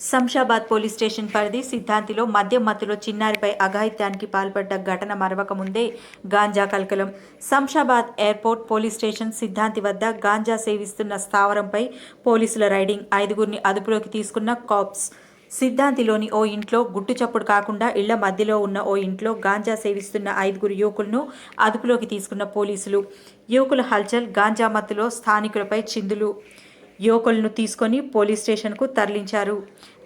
Shamshabad police station పరిధి సిద్ధాంతిలో మద్యం మత్తులో చిన్నారిపై అఘాయిత్యానికి పాల్పడ్డ ఘటన మరవక ముందే గాంజా కలకలం. శంషాబాద్ ఎయిర్పోర్ట్ పోలీస్ స్టేషన్ సిద్ధాంతి వద్ద గాంజా సేవిస్తున్న స్థావరంపై పోలీసుల రైడింగ్. 5గురిని అదుపులోకి తీసుకున్న కాప్స్. సిద్ధాంతిలోని ఓ ఇంట్లో గుట్టు చప్పుడు కాకుండా ఇళ్ల మధ్యలో ఉన్న ఓ ఇంట్లో గాంజా సేవిస్తున్న 5గురు యువకులను అదుపులోకి తీసుకున్న పోలీసులు. యువకుల హల్చల్, గాంజా మత్తులో స్థానికులపై చిందులు. యువకులను తీసుకొని పోలీస్ స్టేషన్కు తరలించారు.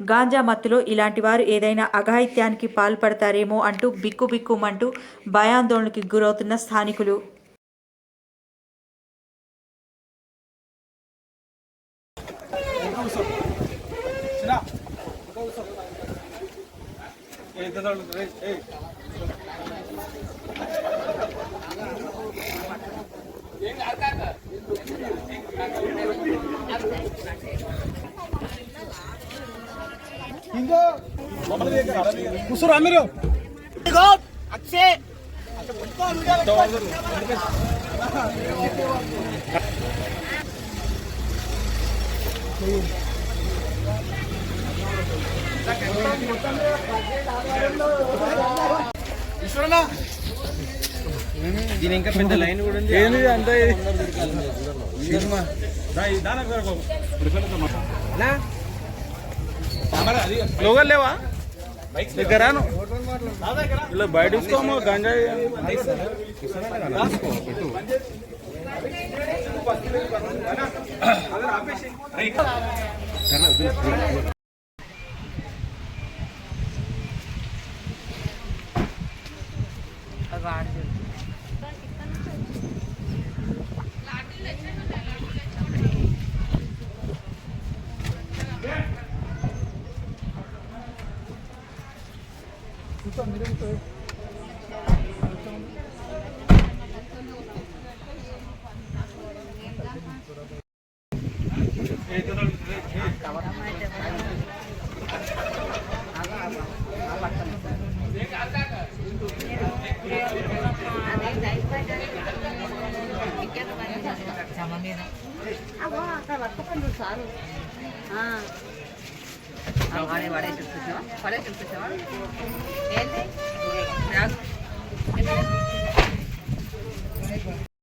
గాంజా మత్తులో ఇలాంటి వారు ఏదైనా అఘాయిత్యానికి పాల్పడతారేమో అంటూ బిక్కుబిక్కుమంటూ భయాందోళనకి గురవుతున్న స్థానికులు. కూర్చోరా మీరు దీని ఇంకా పెద్ద లైన్ కూడా ఉంది. ఏంది అంతా లోగల్ లేవా దగ్గరాను ఇలా బయట తీసుకోమో గంజాయి అక్కడ పట్టుకోండి సారు పడే చూపించావా ఏంటి